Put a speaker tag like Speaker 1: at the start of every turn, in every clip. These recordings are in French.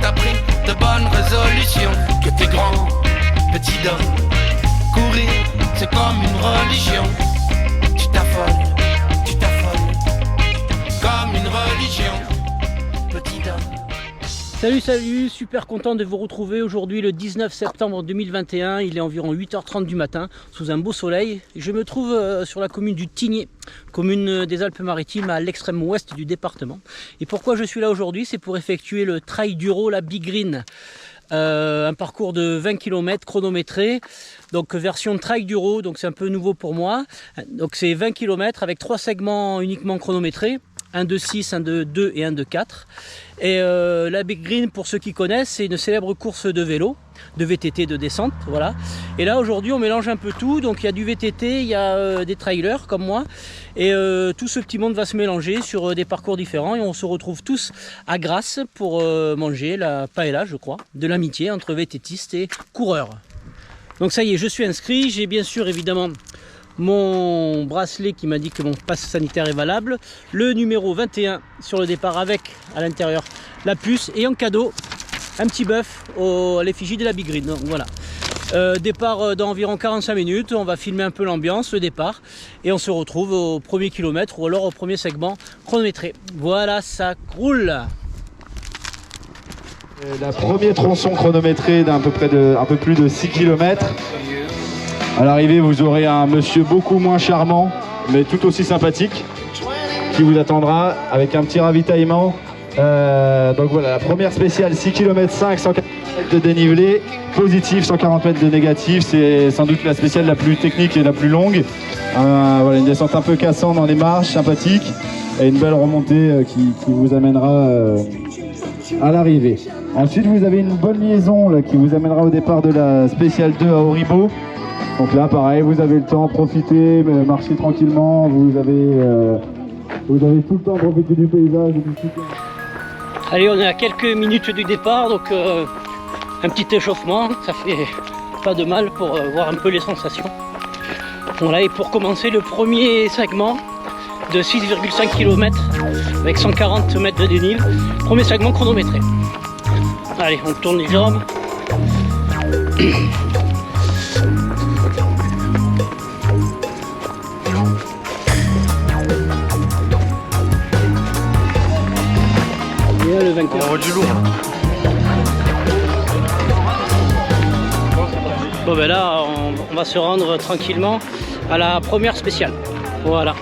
Speaker 1: t'as pris de bonnes résolutions. Que t'es grand, petit homme. Courir, c'est comme une religion. Tu t'affoles, comme une religion. Petit homme.
Speaker 2: Salut, super content de vous retrouver aujourd'hui le 19 septembre 2021. Il est environ 8h30 du matin, sous un beau soleil. Je me trouve sur la commune du Tigné, commune des Alpes-Maritimes à l'extrême ouest du département. Et pourquoi je suis là aujourd'hui? C'est pour effectuer le Trail d'Uro, la Big Green. Un parcours de 20 km chronométré, donc version Trail d'Uro, donc c'est un peu nouveau pour moi. Donc c'est 20 km avec 3 segments uniquement chronométrés, un de 6, un de 2 et un de 4. Et la Big Green, pour ceux qui connaissent, c'est une célèbre course de vélo, de VTT, de descente, voilà. Et là aujourd'hui on mélange un peu tout, donc il y a du VTT, il y a des trailers comme moi, et tout ce petit monde va se mélanger sur des parcours différents, et on se retrouve tous à Grasse pour manger la paella, je crois, de l'amitié entre VTTistes et coureurs. Donc ça y est, je suis inscrit, j'ai bien sûr évidemment mon bracelet qui m'a dit que mon passe sanitaire est valable, le numéro 21 sur le départ avec à l'intérieur la puce, et en cadeau un petit bœuf à l'effigie de la Big Green. Donc voilà, départ dans environ 45 minutes, on va filmer un peu l'ambiance, le départ, et on se retrouve au premier kilomètre ou alors au premier segment chronométré. Voilà, ça roule.
Speaker 3: La première tronçon chronométré d'un peu plus de 6 km. À l'arrivée, vous aurez un monsieur beaucoup moins charmant, mais tout aussi sympathique, qui vous attendra avec un petit ravitaillement. Donc voilà, la première spéciale, 6 km 5, 140 mètres de dénivelé, positif, 140 mètres de négatif. C'est sans doute la spéciale la plus technique et la plus longue. Voilà, une descente un peu cassante dans les marches, sympathique, et une belle remontée qui vous amènera à l'arrivée. Ensuite, vous avez une bonne liaison là, qui vous amènera au départ de la spéciale 2 à Auribeau. Donc là, pareil, vous avez le temps, profitez, marchez tranquillement, vous avez tout le temps profiter du paysage.
Speaker 2: Allez, on est à quelques minutes du départ, donc un petit échauffement, ça fait pas de mal pour voir un peu les sensations. Voilà, et pour commencer le premier segment de 6,5 km avec 140 mètres de dénive, premier segment chronométré. Allez, on tourne les jambes. Le vainqueur.
Speaker 4: On voit du lourd.
Speaker 2: Bon ben là on va se rendre tranquillement à la première spéciale. Voilà.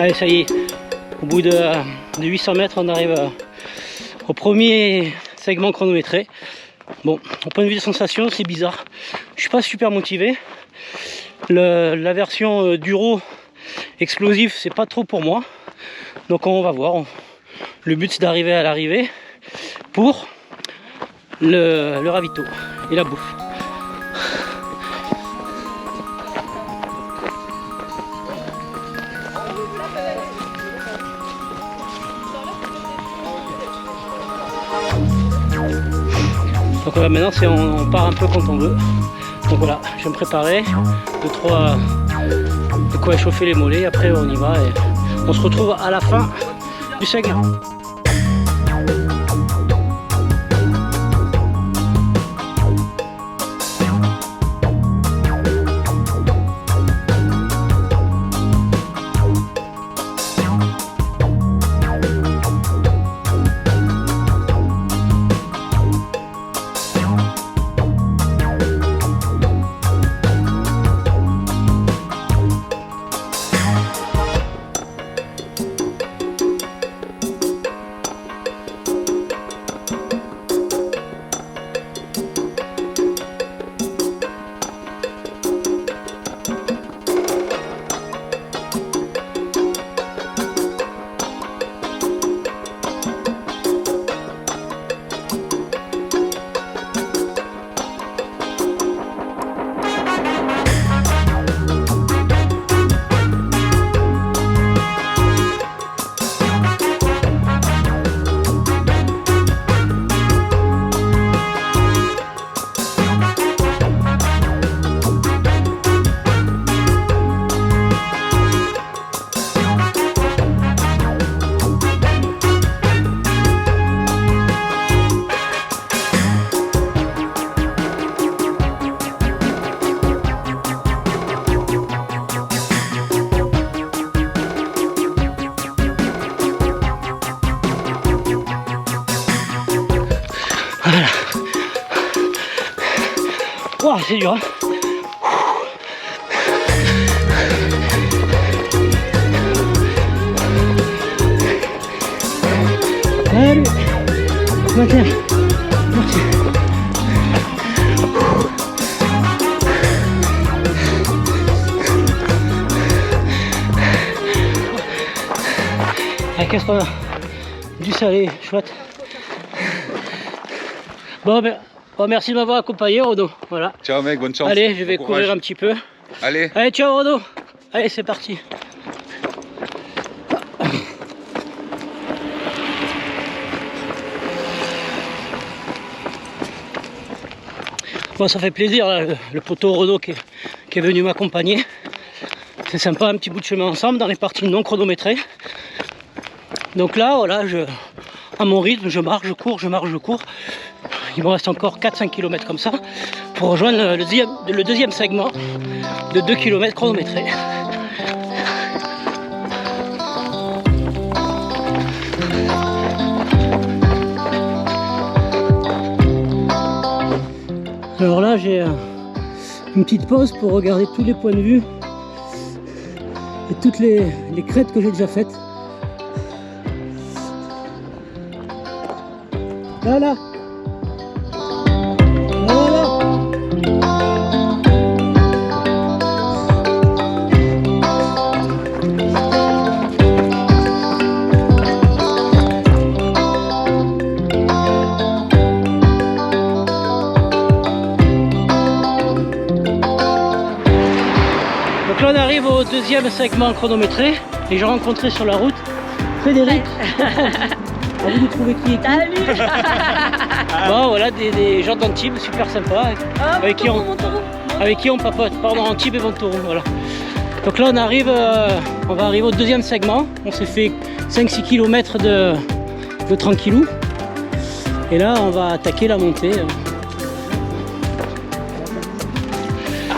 Speaker 2: Allez, ça y est, au bout de 800 mètres, on arrive au premier segment chronométré. Bon, au point de vue des sensations, c'est bizarre. Je suis pas super motivé. La version d'Uro explosif, c'est pas trop pour moi. Donc on va voir. Le but, c'est d'arriver à l'arrivée pour le ravito et la bouffe. Donc voilà, maintenant on part un peu quand on veut. Donc voilà, je vais me préparer, de quoi échauffer les mollets, après on y va et on se retrouve à la fin du segment. c'est dur. Hein. Allez, maintiens. Qu'est-ce qu'on a? Du salé, chouette. Bon, merci de m'avoir accompagné, Renaud. Voilà.
Speaker 4: Ciao mec, bonne chance.
Speaker 2: Allez, je vais
Speaker 4: bon
Speaker 2: courir
Speaker 4: courage.
Speaker 2: un petit peu.
Speaker 4: Allez.
Speaker 2: Allez, ciao Renaud. Allez, c'est parti. Bon, ça fait plaisir, là, le poteau Renaud qui est venu m'accompagner. C'est sympa, un petit bout de chemin ensemble dans les parties non chronométrées. Donc là, voilà, à mon rythme, je marche, je cours, je marche, je cours. Il me reste encore 4-5 km comme ça pour rejoindre le deuxième segment de 2 km chronométrés. Alors là, j'ai une petite pause pour regarder tous les points de vue et toutes les crêtes que j'ai déjà faites. Voilà. Voilà. Donc là on arrive au deuxième segment chronométré et j'ai rencontré sur la route Frédéric. À vous de trouver qui est qui.
Speaker 5: Salut.
Speaker 2: Bon voilà, des gens d'Antibes super sympas avec qui on papote, pardon, Antibes et Ventauroux, voilà. Donc là on va arriver au deuxième segment. On s'est fait 5-6 km de tranquillou. Et là on va attaquer la montée.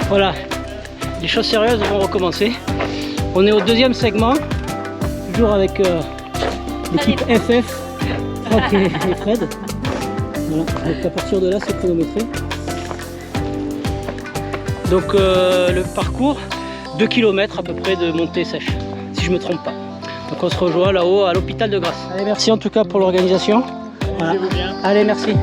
Speaker 2: Voilà, les choses sérieuses vont recommencer. On est au deuxième segment, toujours avec l'équipe FF. Et Fred. Voilà. Donc à partir de là c'est chronométré. Donc le parcours 2 km à peu près de montée sèche, si je me trompe pas. Donc on se rejoint là-haut à l'hôpital de Grasse. Allez, merci en tout cas pour l'organisation. Voilà. Allez, merci.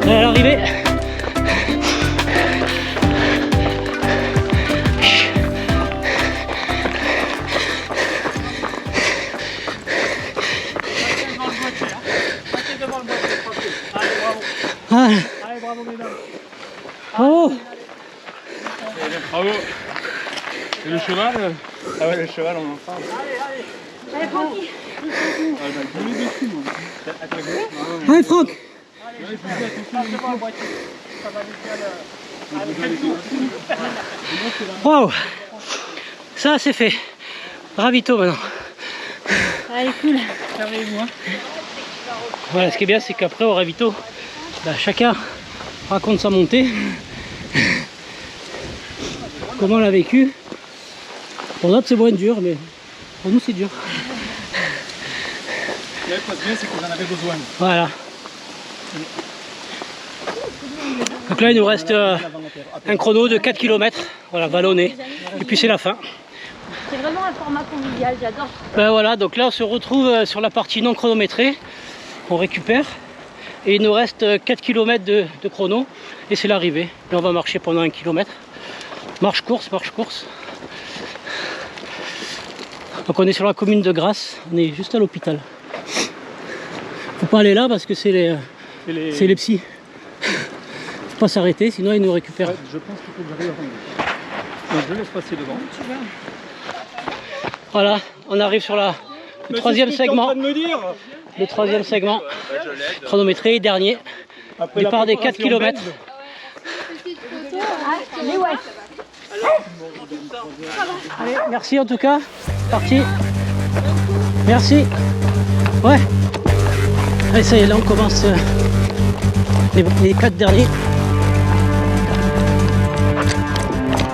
Speaker 2: À l'arrivée. Allez, bravo mesdames. Bravo.
Speaker 6: Bravo. Et le cheval Ah ouais, le cheval, on en parle.
Speaker 5: Allez, Francky.
Speaker 2: Allez Franck. Waouh, ça c'est fait. Ravito maintenant.
Speaker 5: Allez, cool.
Speaker 2: Voilà, ce qui est bien, c'est qu'après au ravito, bah, chacun raconte sa montée, comment on l'a vécu. Pour d'autres c'est moins dur, mais pour nous c'est dur.
Speaker 6: Ce qui passe bien, c'est que j'en avais besoin.
Speaker 2: Voilà. Donc là il nous reste un chrono de 4 km, voilà, vallonné, et puis c'est la fin.
Speaker 5: C'est vraiment un format convivial, j'adore.
Speaker 2: Ben voilà, donc là on se retrouve sur la partie non chronométrée, on récupère, et il nous reste 4 km de chrono, et c'est l'arrivée. Et on va marcher pendant 1 km. Marche-course. Donc on est sur la commune de Grasse, on est juste à l'hôpital. Faut pas aller là parce que c'est les psys. Faut pas s'arrêter, sinon ils nous récupèrent.
Speaker 6: Ouais, je pense qu'il faut que j'arrive à donc je laisse passer devant.
Speaker 2: Voilà, on arrive sur le troisième segment. Le troisième segment. Chronométré, dernier. Départ des 4 km. Allez, merci en tout cas. Parti. Merci. Ouais. Allez, ça y est, là on commence les 4 derniers.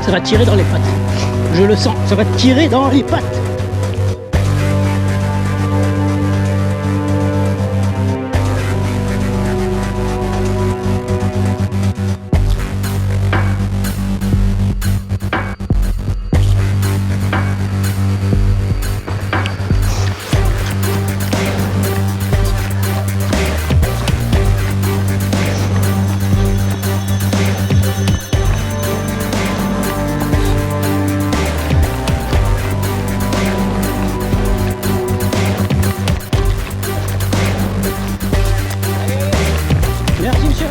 Speaker 2: Ça va tirer dans les pattes. Je le sens, ça va tirer dans les pattes. Merci monsieur.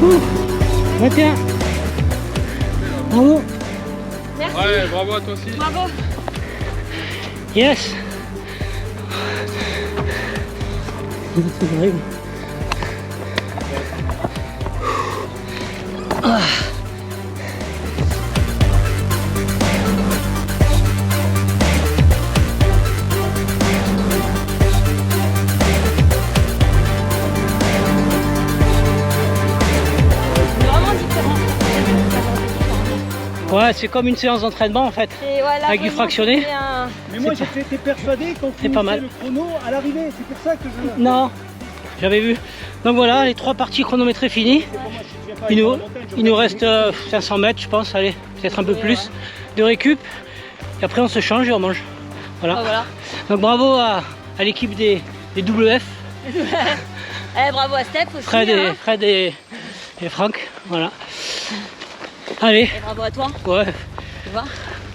Speaker 2: Ouh, 21. Bravo.
Speaker 6: Ouais, bravo à toi aussi.
Speaker 5: Bravo.
Speaker 2: Yes. C'est horrible. Ah.
Speaker 5: C'est vraiment différent.
Speaker 2: Ouais, c'est comme une séance d'entraînement en fait.
Speaker 5: Et voilà,
Speaker 2: Avec du
Speaker 5: vraiment,
Speaker 2: fractionné.
Speaker 5: c'est un-
Speaker 4: Mais moi j'étais persuadé qu'on
Speaker 2: C'est pas
Speaker 4: finissait
Speaker 2: mal.
Speaker 4: le chrono à l'arrivée, c'est pour ça que je...
Speaker 2: Non, j'avais vu. Donc voilà, les 3 parties chronométrées finies. Il nous reste 500 mètres, je pense, allez, peut-être un peu plus de récup. Et après, on se change et on mange. Voilà.
Speaker 5: Ah, voilà.
Speaker 2: Donc bravo à l'équipe des WF,
Speaker 5: Eh, bravo à Steph aussi. hein.
Speaker 2: Fred et Franck. Voilà. Allez,
Speaker 5: Et bravo à toi.
Speaker 2: ouais,
Speaker 5: Tu vois,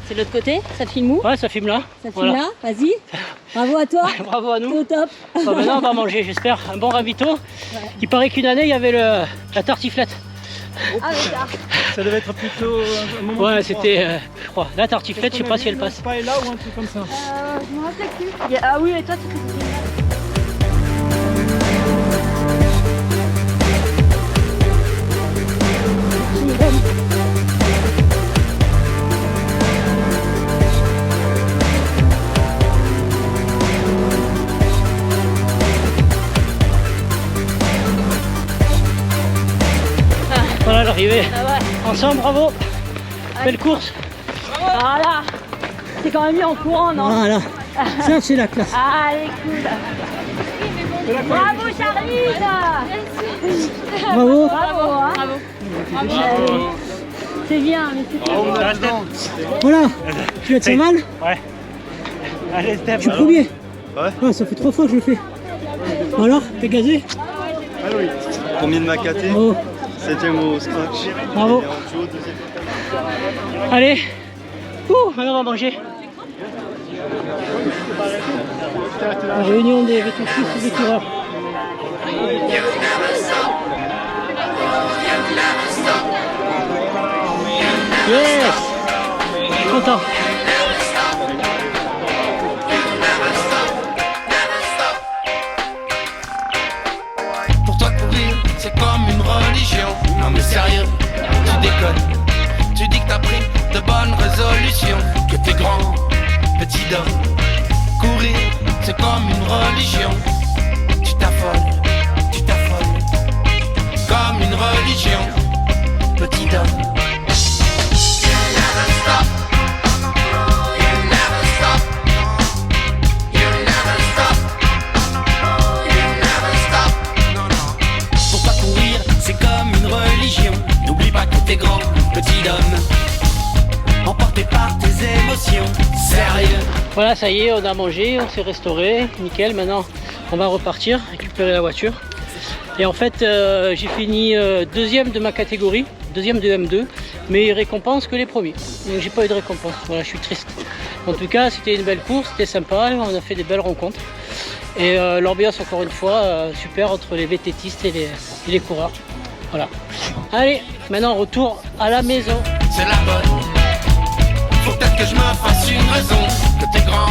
Speaker 5: c'est de l'autre côté, ça filme où?
Speaker 2: ouais, ça filme là.
Speaker 5: Ça filme
Speaker 2: Voilà.
Speaker 5: là, vas-y. Bravo à toi.
Speaker 2: Bravo à
Speaker 5: T'es
Speaker 2: nous.
Speaker 5: au top.
Speaker 2: Bon, maintenant, on va manger, j'espère, un bon ravito. Il paraît qu'une année, il y avait la tartiflette.
Speaker 5: Ah, mais ça.
Speaker 4: Ça devait être plutôt un moment...
Speaker 2: Ouais, c'était, je crois, la tartiflette, je sais pas si elle passe.
Speaker 4: Pas là ou un truc comme ça.
Speaker 5: Je me rappelle plus. Ah oui, et toi, tu fais
Speaker 2: Voilà l'arrivée.
Speaker 5: Ah ouais.
Speaker 2: Ensemble, bravo. Belle course.
Speaker 5: Voilà. C'est quand même mis en courant, non?
Speaker 2: Voilà. Ça, c'est la classe.
Speaker 5: Allez, cool. Bravo, Charline.
Speaker 2: Bravo.
Speaker 5: Bravo, hein. C'est bien, mais c'est pas
Speaker 2: Voilà. Tu vas te faire mal?
Speaker 4: Ouais. Allez Steph.
Speaker 2: Je suis premier. Ouais, ça fait 3 fois que je le fais. Alors, t'es gazé?
Speaker 7: Premier de ma caté,
Speaker 2: Bravo.
Speaker 7: 7ème au scratch.
Speaker 2: Bravo.
Speaker 7: Et en duo, 2ème.
Speaker 2: Allez. Ouh, maintenant on va manger. La réunion des vététistes et des coureurs. Yes. Je suis content.
Speaker 1: religion. Tu t'affoles, comme une religion, petit homme. You never stop, you never stop, you never stop, you never stop. Pour pas courir, c'est comme une religion. N'oublie pas que t'es grand, petit homme, emporté par tes émotions. Sérieux.
Speaker 2: Voilà, ça y est, on a mangé, on s'est restauré, nickel. Maintenant, on va repartir, récupérer la voiture. Et en fait, j'ai fini deuxième de ma catégorie, deuxième de M2, mais récompense que les premiers. Donc j'ai pas eu de récompense, voilà, je suis triste. En tout cas, c'était une belle course, c'était sympa, on a fait des belles rencontres. Et l'ambiance, encore une fois, super entre les VTTistes et les coureurs. Voilà. Allez, maintenant retour à la maison.
Speaker 1: C'est la bonne. Faut peut-être que je me fasse une raison. Que t'es grand,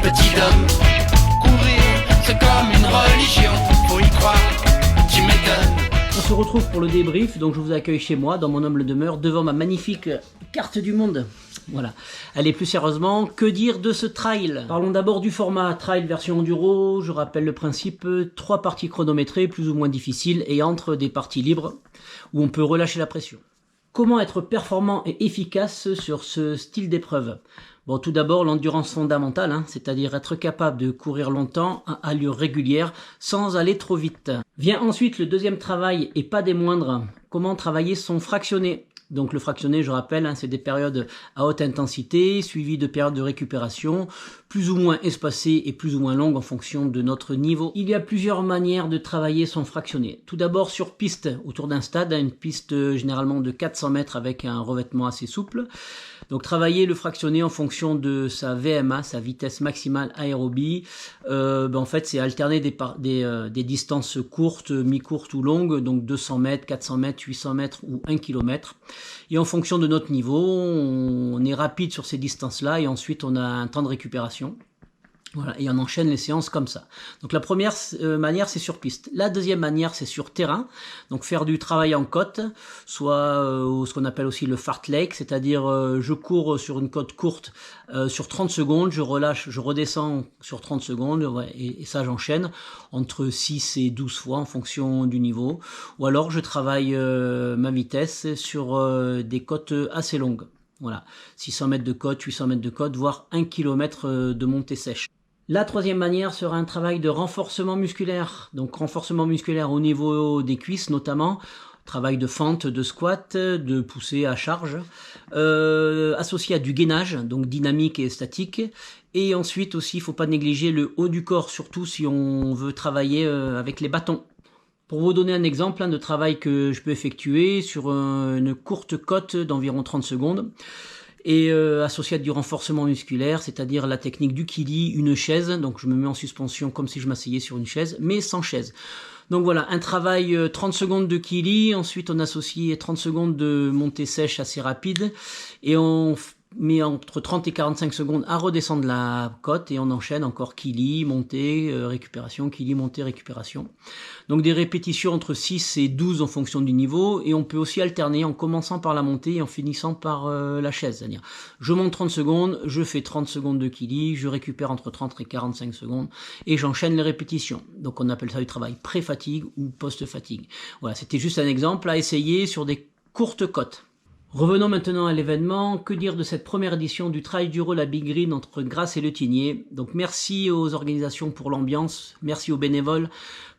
Speaker 1: petit homme. Courir, c'est comme une religion. Faut y croire, tu m'étonnes.
Speaker 2: On se retrouve pour le débrief, donc je vous accueille chez moi, dans mon humble demeure, devant ma magnifique carte du monde. Voilà. Allez, plus sérieusement, que dire de ce trail? Parlons d'abord du format trail version enduro. Je rappelle le principe, 3 parties chronométrées, plus ou moins difficiles, et entre des parties libres, où on peut relâcher la pression. Comment être performant et efficace sur ce style d'épreuve? Bon, tout d'abord, l'endurance fondamentale, c'est-à-dire être capable de courir longtemps à allure régulière sans aller trop vite. Vient ensuite le deuxième travail, et pas des moindres, comment travailler son fractionné. Donc le fractionné, je rappelle, c'est des périodes à haute intensité, suivies de périodes de récupération, plus ou moins espacées et plus ou moins longues en fonction de notre niveau. Il y a plusieurs manières de travailler son fractionné. Tout d'abord sur piste, autour d'un stade, une piste généralement de 400 mètres avec un revêtement assez souple. Donc travailler le fractionné en fonction de sa VMA, sa vitesse maximale aérobie. En fait, c'est alterner des distances courtes, mi-courtes ou longues, donc 200 mètres, 400 mètres, 800 mètres ou 1 km. Et en fonction de notre niveau, on est rapide sur ces distances-là et ensuite on a un temps de récupération. Voilà, et on enchaîne les séances comme ça. Donc la première manière, c'est sur piste. La deuxième manière, c'est sur terrain. Donc faire du travail en côte, soit ce qu'on appelle aussi le fartlek, c'est-à-dire je cours sur une côte courte sur 30 secondes, je relâche, je redescends sur 30 secondes, ouais, et ça j'enchaîne entre 6 et 12 fois en fonction du niveau. Ou alors je travaille ma vitesse sur des côtes assez longues. Voilà, 600 mètres de côte, 800 mètres de côte, voire 1 km de montée sèche. La troisième manière sera un travail de renforcement musculaire. Donc renforcement musculaire au niveau des cuisses notamment, travail de fente, de squat, de poussée à charge, associé à du gainage, donc dynamique et statique. Et ensuite aussi, il ne faut pas négliger le haut du corps, surtout si on veut travailler avec les bâtons. Pour vous donner un exemple de travail que je peux effectuer sur une courte côte d'environ 30 secondes, et associé à du renforcement musculaire, c'est-à-dire la technique du kili, une chaise, donc je me mets en suspension comme si je m'asseyais sur une chaise, mais sans chaise. Donc voilà, un travail 30 secondes de kili, ensuite on associe 30 secondes de montée sèche assez rapide, et on met entre 30 et 45 secondes à redescendre la côte, et on enchaîne encore kili, montée, récupération, kili, montée, récupération. Donc des répétitions entre 6 et 12 en fonction du niveau, et on peut aussi alterner en commençant par la montée et en finissant par la chaise. C'est-à-dire, je monte 30 secondes, je fais 30 secondes de kili, je récupère entre 30 et 45 secondes, et j'enchaîne les répétitions. Donc on appelle ça du travail pré-fatigue ou post-fatigue. Voilà, c'était juste un exemple à essayer sur des courtes côtes. Revenons maintenant à l'événement. Que dire de cette première édition du Trail du Rhône à Big Green entre Grasse et Le Tigné? Donc merci aux organisations pour l'ambiance, merci aux bénévoles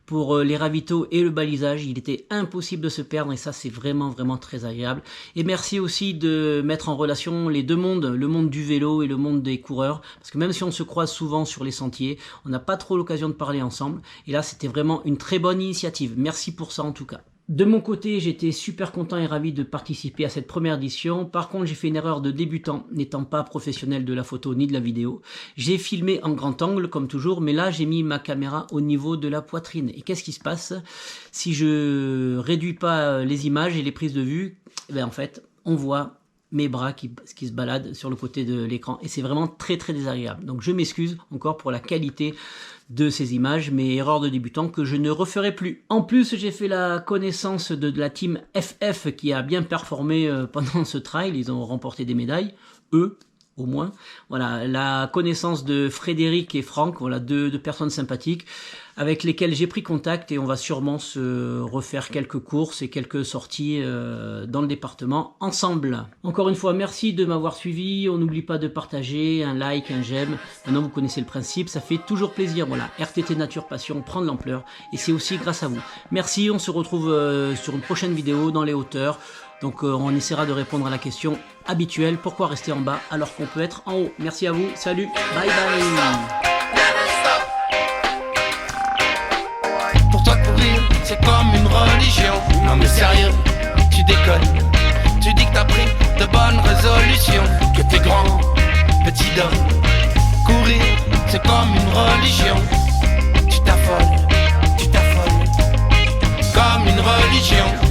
Speaker 2: pour les ravitaux et le balisage. Il était impossible de se perdre et ça c'est vraiment très agréable. Et merci aussi de mettre en relation les deux mondes, le monde du vélo et le monde des coureurs, parce que même si on se croise souvent sur les sentiers, on n'a pas trop l'occasion de parler ensemble. Et là c'était vraiment une très bonne initiative. Merci pour ça en tout cas. De mon côté, j'étais super content et ravi de participer à cette première édition. Par contre, j'ai fait une erreur de débutant, n'étant pas professionnel de la photo ni de la vidéo. J'ai filmé en grand angle, comme toujours, mais là, j'ai mis ma caméra au niveau de la poitrine. Et qu'est-ce qui se passe si je réduis pas les images et les prises de vue? En fait, on voit mes bras qui se baladent sur le côté de l'écran. Et c'est vraiment très désagréable. Donc, je m'excuse encore pour la qualité de ces images, mais erreur de débutant que je ne referai plus. En plus, j'ai fait la connaissance de la team FF qui a bien performé pendant ce trail. Ils ont remporté des médailles, eux, au moins. Voilà, la connaissance de Frédéric et Franck, voilà, deux personnes sympathiques avec lesquelles j'ai pris contact, et on va sûrement se refaire quelques courses et quelques sorties dans le département ensemble. Encore une fois, merci de m'avoir suivi. On n'oublie pas de partager, un like, un j'aime. Maintenant vous connaissez le principe, ça fait toujours plaisir. Voilà, RTT Nature Passion prend de l'ampleur, et c'est aussi grâce à vous. Merci, on se retrouve sur une prochaine vidéo dans les hauteurs. Donc on essaiera de répondre à la question habituelle, pourquoi rester en bas alors qu'on peut être en haut. Merci à vous, salut, bye bye.
Speaker 1: Pour toi courir, c'est comme une religion. Non mais sérieux, tu déconnes. Tu dis que t'as pris de bonnes résolutions, que t'es grand, petit homme. Courir, c'est comme une religion. Tu t'affoles, comme une religion.